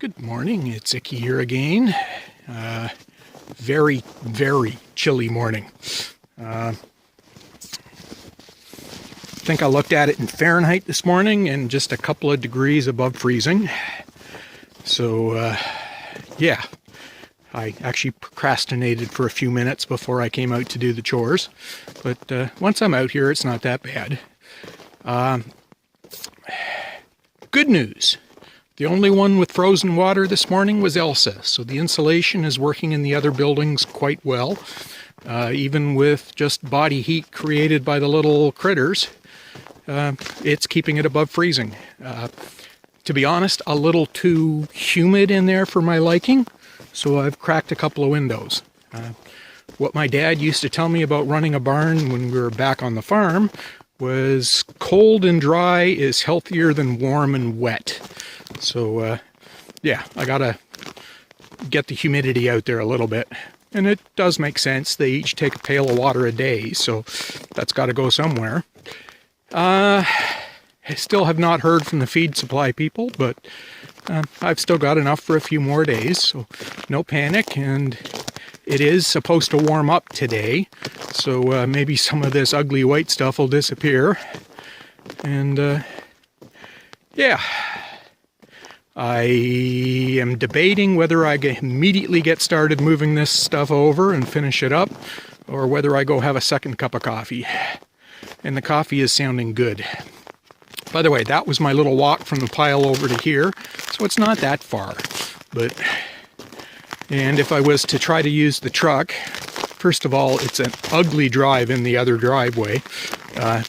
Good morning, it's Icky here again. Very, very chilly morning. I think I looked at it in Fahrenheit this morning and just a couple of degrees above freezing. So, yeah, I actually procrastinated for a few minutes before I came out to do the chores. But once I'm out here, it's not that bad. Good news. The only one with frozen water this morning was Elsa, so the insulation is working in the other buildings quite well. Even with just body heat created by the little critters, it's keeping it above freezing. To be honest, a little too humid in there for my liking, so I've cracked a couple of windows. What my dad used to tell me about running a barn when we were back on the farm was cold and dry is healthier than warm and wet. So, yeah, I gotta get the humidity out there a little bit. And it does make sense. They each take a pail of water a day, so that's got to go somewhere. I still have not heard from the feed supply people, but I've still got enough for a few more days, so no panic. And it is supposed to warm up today, so maybe some of this ugly white stuff will disappear. And, yeah. I am debating whether I immediately get started moving this stuff over and finish it up, or whether I go have a second cup of coffee. And the coffee is sounding good. By the way, that was my little walk from the pile over to here, so it's not that far. And if I was to try to use the truck, first of all, it's an ugly drive in the other driveway.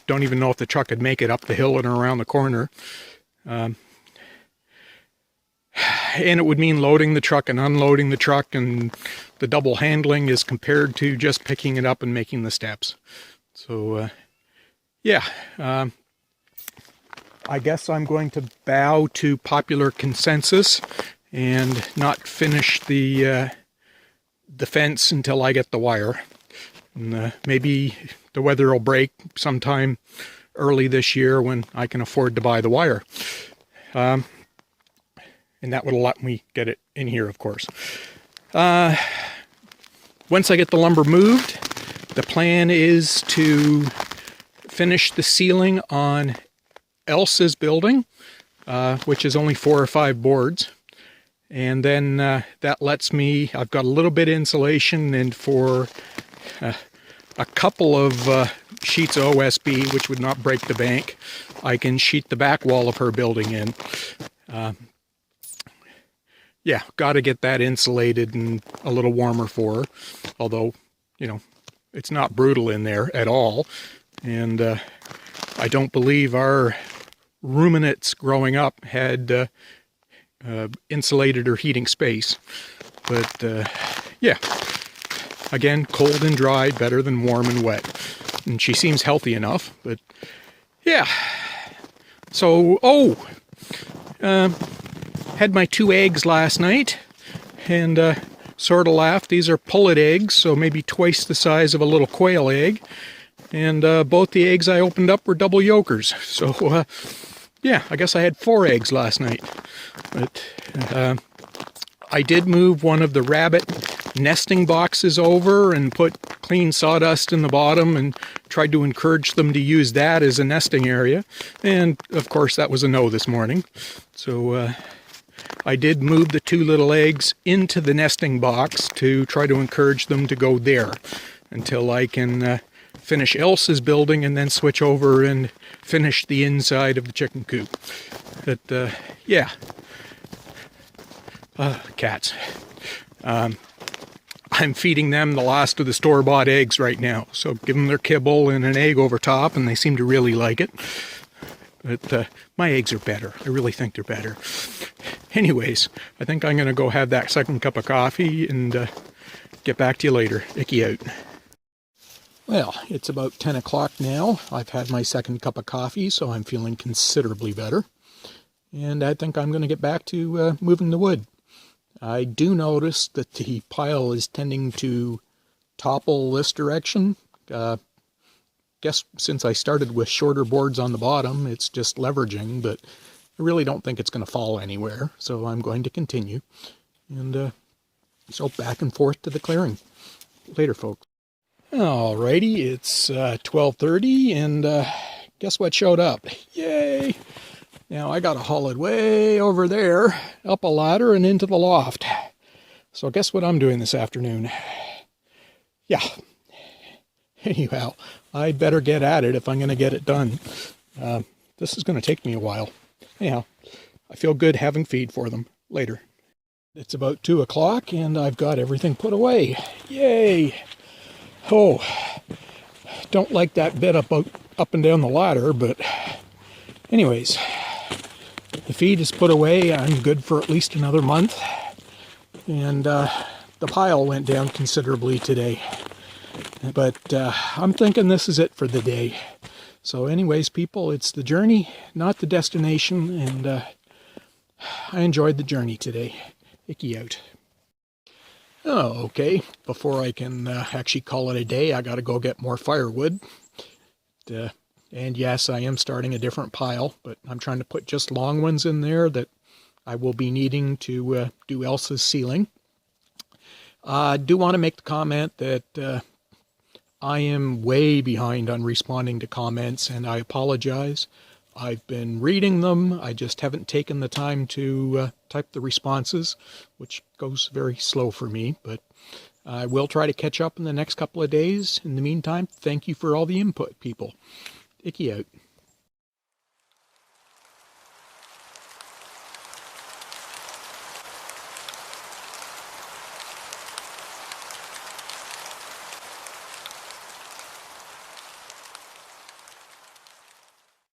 Don't even know if the truck could make it up the hill and around the corner. And it would mean loading the truck and unloading the truck, and the double handling is compared to just picking it up and making the steps. So, yeah, I guess I'm going to bow to popular consensus and not finish the fence until I get the wire. And, maybe the weather will break sometime early this year when I can afford to buy the wire. And that would let me get it in here, of course. Once I get the lumber moved, the plan is to finish the ceiling on Elsa's building, which is only 4 or 5 boards. And then that lets me, I've got a little bit of insulation, and for a couple of sheets of OSB, which would not break the bank, I can sheet the back wall of her building in. Yeah, got to get that insulated and a little warmer for her. Although, you know, it's not brutal in there at all. And I don't believe our ruminants growing up had insulated or heating space. But, yeah, again, cold and dry, better than warm and wet. And she seems healthy enough, but, yeah. So, had my 2 eggs last night, and sort of laughed. These are pullet eggs, so maybe twice the size of a little quail egg. And both the eggs I opened up were double yolkers. So, yeah, I guess I had 4 eggs last night. But I did move one of the rabbit nesting boxes over and put clean sawdust in the bottom and tried to encourage them to use that as a nesting area. And, of course, that was a no this morning. So, I did move the 2 little eggs into the nesting box to try to encourage them to go there until I can finish Elsa's building and then switch over and finish the inside of the chicken coop. But, yeah. Cats. I'm feeding them the last of the store-bought eggs right now. So give them their kibble and an egg over top, and they seem to really like it. But my eggs are better. I really think they're better. Anyways, I think I'm going to go have that second cup of coffee and get back to you later. Icky out. Well, it's about 10 o'clock now. I've had my second cup of coffee, so I'm feeling considerably better. And I think I'm going to get back to moving the wood. I do notice that the pile is tending to topple this direction. Guess since I started with shorter boards on the bottom, it's just leveraging, but I really don't think it's going to fall anywhere, so I'm going to continue. And so back and forth to the clearing. Later, folks. Alrighty, it's 12:30, and guess what showed up? Yay! Now I got to haul it way over there, up a ladder and into the loft. So guess what I'm doing this afternoon? Yeah. Anyhow, I better get at it if I'm going to get it done. This is going to take me a while. Anyhow, I feel good having feed for them. Later. It's about 2 o'clock and I've got everything put away. Yay! Oh, don't like that bit up and down the ladder, but anyways, the feed is put away. I'm good for at least another month. And the pile went down considerably today. But I'm thinking this is it for the day. So anyways, people, it's the journey, not the destination. And I enjoyed the journey today. Icky out. Oh, okay. Before I can actually call it a day, I got to go get more firewood. And yes, I am starting a different pile, but I'm trying to put just long ones in there that I will be needing to do Elsa's ceiling. I do want to make the comment that I am way behind on responding to comments, and I apologize. I've been reading them. I just haven't taken the time to type the responses, which goes very slow for me, but I will try to catch up in the next couple of days. In the meantime, thank you for all the input, people. Icky out.